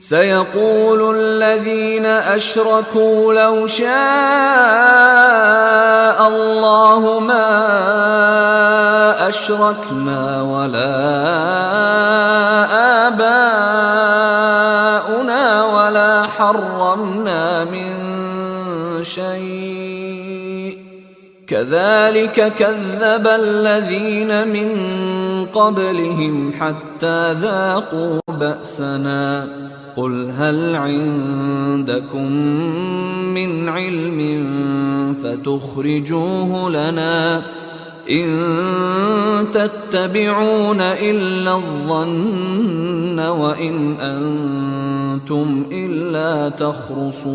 سيقول الذين أشركوا لو شاء الله ما أشركنا ولا آباؤنا ولا حرمنا من شيء كذلك كذب الذين من قبلهم حتى ذاقوا بأسنا قل هل عندكم من علم فتخرجوه لنا إن تتبعون إلا الظن وإن أنتم إلا تخرصون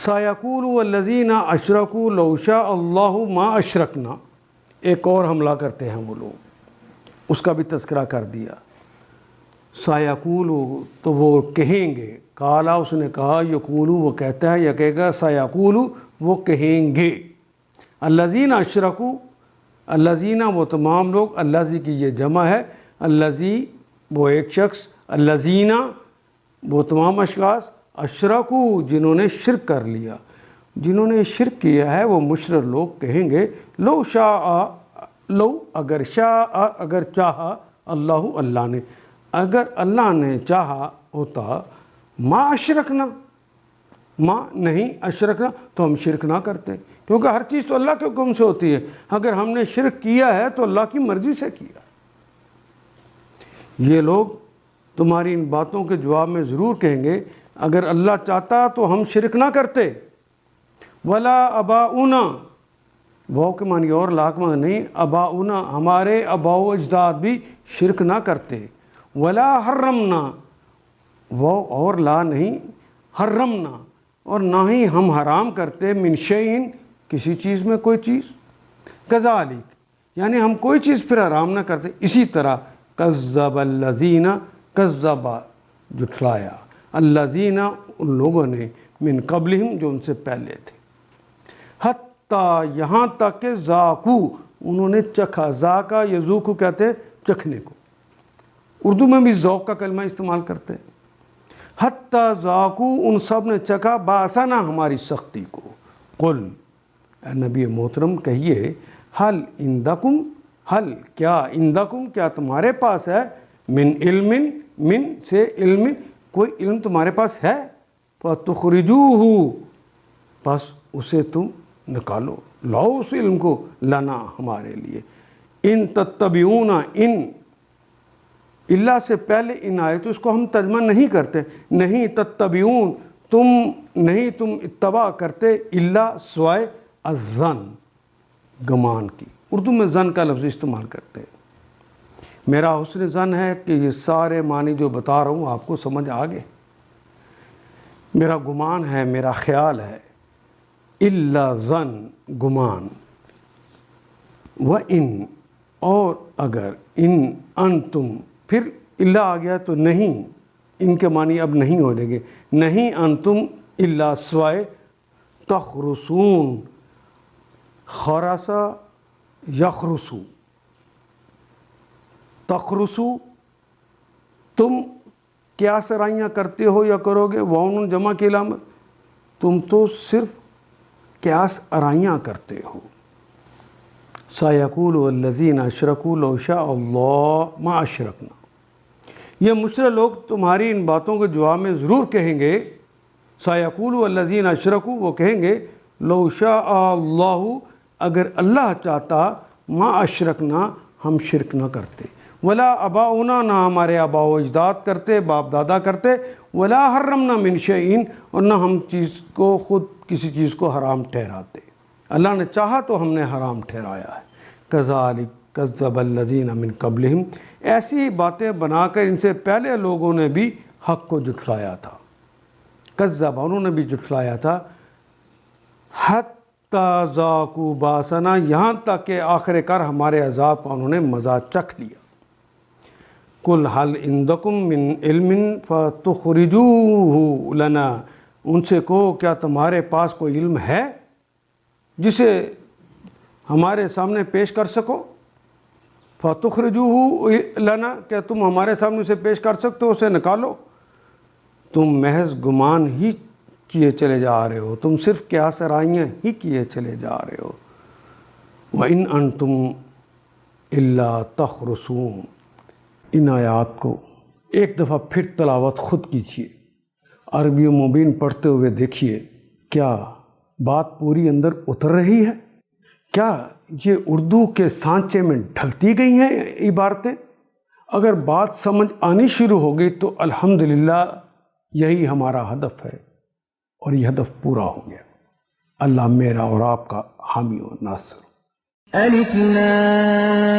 سَيَقُولُ وَالَّذِينَ أَشْرَكُوا لَوْ شَاءَ اللَّهُ مَا أَشْرَكْنَا. ایک اور حملہ کرتے ہیں وہ لوگ، اس کا بھی تذکرہ کر دیا. سَيَقُولُ تو وہ کہیں گے، کالا اس نے کہا، یقول وہ کہتا ہے یا کہے گا، سَيَقُولُ وہ کہیں گے. الَّذِينَ أَشْرَكُوا الَّذِينَ وہ تمام لوگ، الَّذِي کی یہ جمع ہے، الَّذِي وہ ایک شخص، الَّذِينَ وہ تمام اشخاص، اشرکو جنہوں نے شرک کر لیا. جنہوں نے شرک کیا ہے وہ مشرک لوگ کہیں گے، لو شاء لو اگر شاء اگر چاہا اللہ اللہ نے، اگر اللہ نے چاہا ہوتا، ما اشرکنا ما نہیں اشرکنا تو ہم شرک نہ کرتے، کیونکہ ہر چیز تو اللہ کے حکم سے ہوتی ہے. اگر ہم نے شرک کیا ہے تو اللہ کی مرضی سے کیا. یہ لوگ تمہاری ان باتوں کے جواب میں ضرور کہیں گے، اگر اللہ چاہتا تو ہم شرک نہ کرتے. ولا اباؤنا واو کے معنی اور لاکمہ نہیں، اباؤنا ہمارے اباء و اجداد بھی شرک نہ کرتے. ولا حرمنا واو اور لا نہیں، حرمنا اور نہ ہی ہم حرام کرتے، من شیئن کسی چیز میں کوئی چیز، کذالک یعنی ہم کوئی چیز پھر حرام نہ کرتے. اسی طرح کذب الذین کذب جھٹلایا، الذین ان لوگوں نے، من قبلہم جو ان سے پہلے تھے، حتیٰ یہاں تک کہ ذاقو انہوں نے چکھا. ذاقا یذوقو کہتے ہیں چکھنے کو، اردو میں بھی ذوق کا کلمہ استعمال کرتے ہیں. حتیٰ ذاقو ان سب نے چکھا، باسنا ہماری سختی کو. قل اے نبی محترم کہیے، حل عندکم حل کیا عندکم کیا تمہارے پاس ہے، من علم من سے علم کوئی علم تمہارے پاس ہے، فَتُخْرِجُوهُ بس اسے تم نکالو، لاؤ اس علم کو، لنا ہمارے لیے. ان تتبعون ان اللہ سے پہلے ان آئے تو اس کو ہم ترجمہ نہیں کرتے، نہیں تتبعون تم نہیں تم اتباع کرتے، الا سوائے الظن گمان کی. اردو میں ظن کا لفظ استعمال کرتے ہیں. میرا حسن ظن ہے کہ یہ سارے معنی جو بتا رہا ہوں آپ کو سمجھ آ گئے. میرا گمان ہے، میرا خیال ہے، الا ظن گمان، و ان اور اگر، ان انتم پھر الا آ گیا تو نہیں، ان کے معنی اب نہیں ہو جائیں گے، نہیں انتم الا سوائے، تخرسون خرسا یخرسو تخرسو تم کیا سرائیاں کرتے ہو یا کرو گے، واؤن جمع کی علامت، تم تو صرف قیاس ارائیاں کرتے ہو. سَيَقُولُ الَّذِينَ أَشْرَكُوا لَوْ شَاءَ اللَّهُ مَا أَشْرَكْنَا. یہ مشرک لوگ تمہاری ان باتوں کے جواب میں ضرور کہیں گے، سَيَقُولُ الَّذِينَ أَشْرَكُوا وہ کہیں گے، لَوْ شَاءَ اللَّهُ اگر اللہ چاہتا، مَا أَشْرَكْنَا ہم شرک نہ کرتے. ولا اباؤنا نہ ہمارے آباء و اجداد کرتے، باپ دادا کرتے. ولا حرمنا من شیئن اور نہ ہم چیز کو خود کسی چیز کو حرام ٹھہراتے. اللہ نے چاہا تو ہم نے حرام ٹھہرایا ہے. کذالک کذب الذین من قبلہم ایسی باتیں بنا کر ان سے پہلے لوگوں نے بھی حق کو جھٹلایا تھا. کذب انہوں نے بھی جھٹلایا تھا. حتیٰ ذاقوا باسنا یہاں تک کہ آخر کار ہمارے عذاب کا انہوں نے مزہ چکھ لیا. قل حل عندکم من علم فتخرجوه لنا ان سے کہو کیا تمہارے پاس کوئی علم ہے جسے ہمارے سامنے پیش کر سکو. فَتُخْرِجُوهُ لَنَا، کہ تم ہمارے سامنے اسے پیش کر سکتے ہو، اسے نکالو. تم محض گمان ہی کیے چلے جا رہے ہو، تم صرف قیاس آرائیاں ہی کیے چلے جا رہے ہو. وَإِنْ أَنْتُمْ إِلَّا تَخْرُصُونَ. ان آیات کو ایک دفعہ پھر تلاوت خود کیجیے، عربی و مبین پڑھتے ہوئے دیکھیے کیا بات پوری اندر اتر رہی ہے، کیا یہ اردو کے سانچے میں ڈھلتی گئی ہیں عبارتیں. اگر بات سمجھ آنی شروع ہو گئی تو الحمدللہ یہی ہمارا ہدف ہے، اور یہ ہدف پورا ہو گیا. اللہ میرا اور آپ کا حامی و ناصر. الف لام